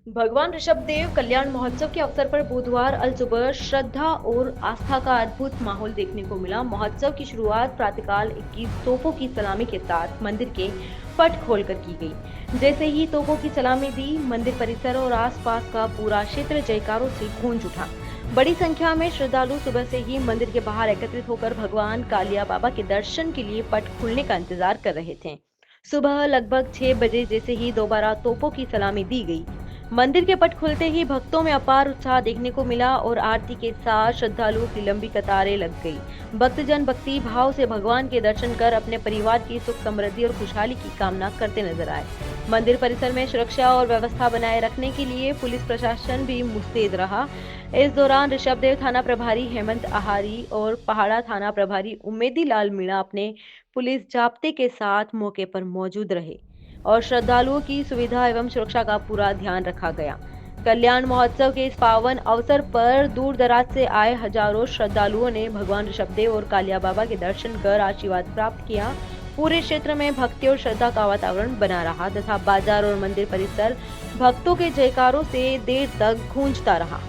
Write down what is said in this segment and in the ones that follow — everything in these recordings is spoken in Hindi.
भगवान ऋषभदेव कल्याण महोत्सव के अवसर पर बुधवार अल सुबह श्रद्धा और आस्था का अद्भुत माहौल देखने को मिला। महोत्सव की शुरुआत प्रातःकाल 21 तोपों की सलामी के साथ मंदिर के पट खोलकर की गई। जैसे ही तोपों की सलामी दी, मंदिर परिसर और आसपास का पूरा क्षेत्र जयकारों से गूंज उठा। बड़ी संख्या में श्रद्धालु सुबह से ही मंदिर के बाहर एकत्रित होकर भगवान कालिया बाबा के दर्शन के लिए पट खुलने का इंतजार कर रहे थे। सुबह लगभग 6 बजे जैसे ही दोबारा तोपों की सलामी दी गई, मंदिर के पट खुलते ही भक्तों में अपार उत्साह देखने को मिला और आरती के साथ श्रद्धालुओं की लंबी कतारें लग गई। भक्तजन भक्ति भाव से भगवान के दर्शन कर अपने परिवार की सुख समृद्धि और खुशहाली की कामना करते नजर आए। मंदिर परिसर में सुरक्षा और व्यवस्था बनाए रखने के लिए पुलिस प्रशासन भी मुस्तैद रहा। इस दौरान ऋषभदेव थाना प्रभारी हेमंत आहारी और पहाड़ा थाना प्रभारी उमेदी लाल मीणा अपने पुलिस जाब्ते के साथ मौके पर मौजूद रहे और श्रद्धालुओं की सुविधा एवं सुरक्षा का पूरा ध्यान रखा गया। कल्याण महोत्सव के इस पावन अवसर पर दूर दराज से आए हजारों श्रद्धालुओं ने भगवान ऋषभदेव और कालिया बाबा के दर्शन कर आशीर्वाद प्राप्त किया। पूरे क्षेत्र में भक्ति और श्रद्धा का वातावरण बना रहा तथा बाजार और मंदिर परिसर भक्तों के जयकारों से देर तक गूंजता रहा।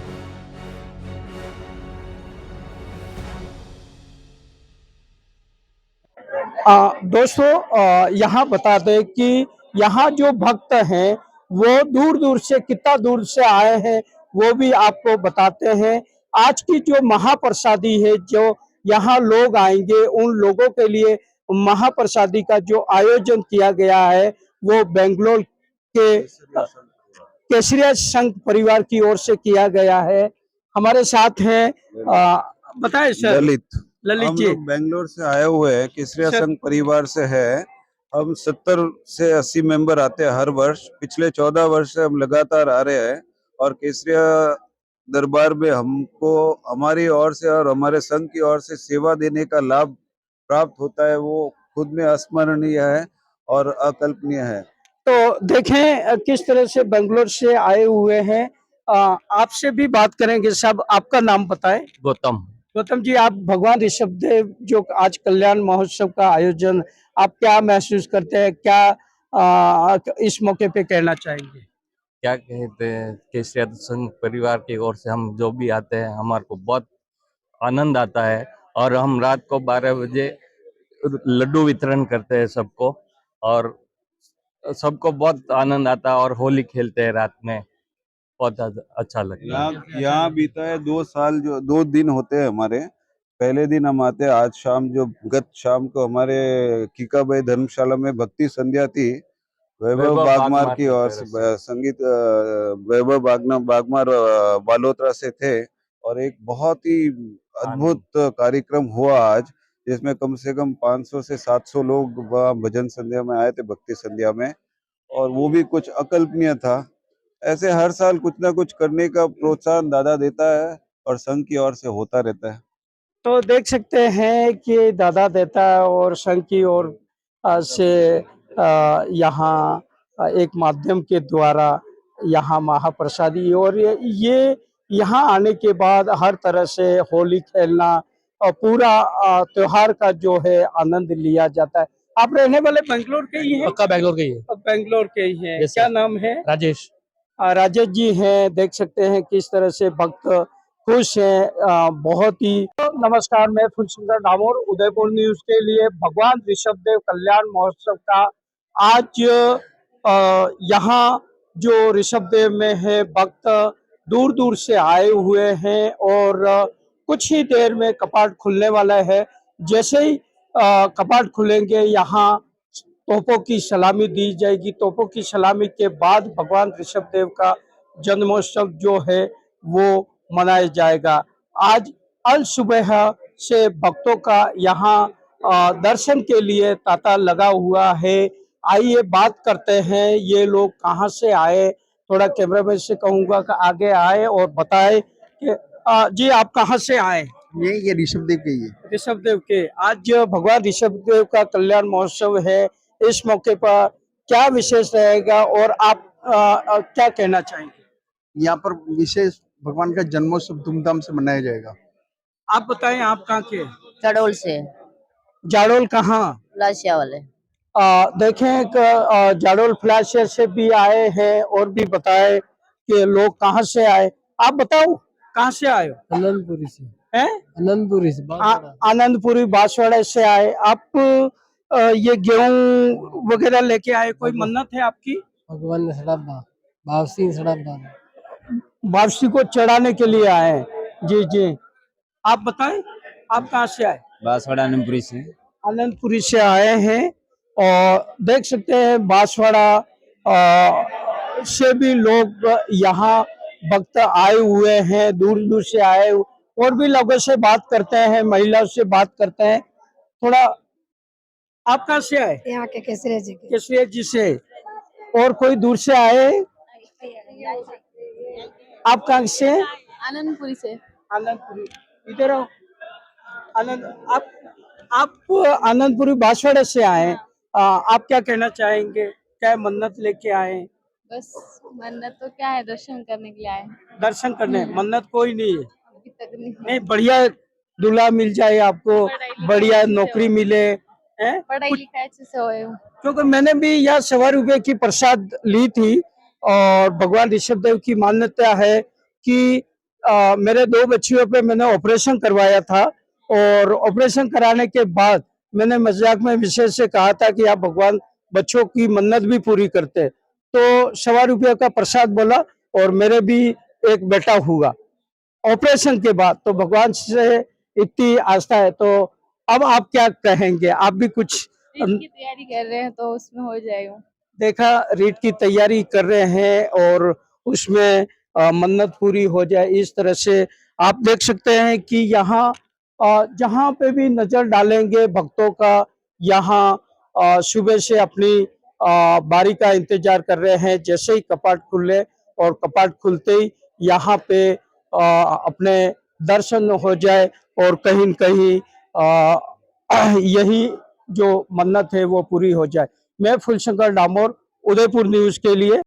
दोस्तों, यहाँ बता दें कि यहाँ जो भक्त हैं वो दूर दूर से, कितना दूर से आए हैं वो भी आपको बताते हैं। आज की जो महाप्रसादी है, जो यहाँ लोग आएंगे उन लोगों के लिए महाप्रसादी का जो आयोजन किया गया है वो बेंगलोर के केसरिया संघ परिवार की ओर से किया गया है। हमारे साथ हैं, बताएं सर। ललित। ललित हम जी। लोग बेंगलोर से आए हुए हैं, केसरिया सर, संघ परिवार से है। हम 70 से 80 मेंबर आते हैं हर वर्ष। पिछले 14 वर्ष से हम लगातार आ रहे हैं और केसरिया दरबार में हमको हमारी ओर से और हमारे संघ की ओर से सेवा देने का लाभ प्राप्त होता है। वो खुद में अस्मरणीय है और अकल्पनीय है। तो देखें किस तरह से बेंगलोर से आए हुए हैं। आपसे भी बात करेंगे। सब आपका नाम बताएं। गौतम। गौतम जी, आप भगवान ऋषभदेव जो आज कल्याण महोत्सव का आयोजन, आप क्या महसूस करते हैं, क्या इस मौके पे कहना चाहेंगे? क्या कहते हैं, केसरिया संघ परिवार की ओर से हम जो भी आते हैं हमारे को बहुत आनंद आता है और हम रात को 12 बजे लड्डू वितरण करते हैं सबको और सबको बहुत आनंद आता है और होली खेलते हैं रात में। बहुत अच्छा लगता है। यहाँ बीता है 2 साल, जो 2 दिन होते हैं हमारे। पहले दिन हम आते हैं, आज शाम जो गत शाम को हमारे कीकाबाई धर्मशाला में भक्ति संध्या थी, वैभव बागमार की ओर से संगीत वैभव बागमार बालोतरा से थे और एक बहुत ही अद्भुत कार्यक्रम हुआ आज, जिसमें कम से कम 500 से 700 लोग वहाँ भजन संध्या में आए थे, भक्ति संध्या में, और वो भी कुछ अकल्पनीय था। ऐसे हर साल कुछ ना कुछ करने का प्रोत्साहन दादा देता है और संघ की ओर से होता रहता है। तो देख सकते हैं कि दादा देता है और संघ की ओर से यहाँ एक माध्यम के द्वारा यहाँ महाप्रसादी, और ये यहाँ आने के बाद हर तरह से होली खेलना और पूरा त्योहार का जो है आनंद लिया जाता है। आप रहने वाले बेंगलोर के ही हैं? पक्का बेंगलोर के ही है। बेंगलोर के ही हैं। Yes, क्या sir. नाम है? राजेश। राजेश जी हैं। देख सकते हैं किस तरह से भक्त खुश हैं। बहुत ही नमस्कार, मैं फुलसुंदर डामोर, उदयपुर न्यूज के लिए। भगवान ऋषभदेव कल्याण महोत्सव का आज यहाँ जो ऋषभदेव में है, भक्त दूर दूर से आए हुए हैं और कुछ ही देर में कपाट खुलने वाला है। जैसे ही कपाट खुलेंगे यहाँ तोपों की सलामी दी जाएगी। तोपों की सलामी के बाद भगवान ऋषभदेव का जन्मोत्सव जो है वो मनाया जाएगा। आज अल सुबह से भक्तों का यहाँ दर्शन के लिए तांता लगा हुआ है। आइए बात करते हैं ये लोग कहाँ से आए। थोड़ा कैमरामैन से कहूँगा कि आगे आए और बताए कि जी आप कहाँ से आए? ये ऋषभदेव के ही है। ऋषभदेव के। आज भगवान ऋषभदेव का कल्याण महोत्सव है, इस मौके पर क्या विशेष रहेगा और आप क्या कहना चाहेंगे? यहाँ पर विशेष भगवान का जन्मोत्सव धूमधाम से मनाया जाएगा। आप बताएं, आप कहाँ के? चड़ोल से। जाडोल कहाँ? लाशिया वाले। देखें जाडोल फ्लैश से भी आए हैं और भी बताए के लोग कहाँ से आए, आप बताओ कहाँ से आए हो? आनंदपुरी से। हैं? आनंदपुरी से बांसवाड़ा। आनंदपुरी बांसवाड़ा से आए आप। ये गेहूं वगैरह लेके आए, कोई मन्नत है आपकी? भगवान ने सड़ाबा बावसी सड़ाबा। वापसी को चढ़ाने के लिए आए हैं। जी जी, आप बताएं आप कहाँ से आए? बांसवाड़ा आनंदपुरी से। आनंदपुरी से आए हैं और देख सकते हैं बांसवाड़ा से भी लोग यहाँ भक्त आए हुए हैं, दूर दूर से आए। और भी लोगों से बात करते हैं, महिलाओं से बात करते हैं थोड़ा। आप कहाँ से आए? यहाँ के केसरिया जी के। केसरिया जी से। और कोई दूर से आए? आप कहाँ से? आनंदपुरी से। आनंदपुरी, इधर आओ। आनंद, आप आनंदपुरी बांसवाड़ा से आए हैं। आप क्या कहना चाहेंगे, क्या मन्नत लेके आए हैं? बस मन्नत तो क्या है, दर्शन करने के लिए आए। दर्शन करने, मन्नत कोई नहीं है। अभी तक नहीं। नहीं, बढ़िया दूल्हा मिल जाए आपको, बढ़िया नौकरी मिले, हैं? पढ़ाई लिखाई अच्छे से होए। क्योंकि मैंने भी यहाँ 1.25 रुपए की प्रसाद ली थी और भगवान ऋषभ देव की मान्यता है कि मेरे 2 बच्चियों पे मैंने ऑपरेशन करवाया था और ऑपरेशन कराने के बाद मैंने मजाक में विशेष से कहा था कि आप भगवान बच्चों की मन्नत भी पूरी करते, तो 1.25 रुपये का प्रसाद बोला और मेरे भी एक बेटा हुआ ऑपरेशन के बाद। तो भगवान से इतनी आस्था है। तो अब आप क्या कहेंगे, आप भी कुछ रीट की तैयारी कर रहे हैं तो उसमें हो जाएगा। देखा, रीट की तैयारी कर रहे हैं और उसमें मन्नत पूरी हो जाए, इस तरह से आप देख सकते हैं कि यहाँ जहाँ पे भी नजर डालेंगे भक्तों का, यहाँ सुबह से अपनी बारी का इंतजार कर रहे हैं। जैसे ही कपाट खुले और कपाट खुलते ही यहाँ पे अपने दर्शन हो जाए और कहीं न कहीं यही जो मन्नत है वो पूरी हो जाए। मैं फूलशंकर डामोर, उदयपुर न्यूज के लिए।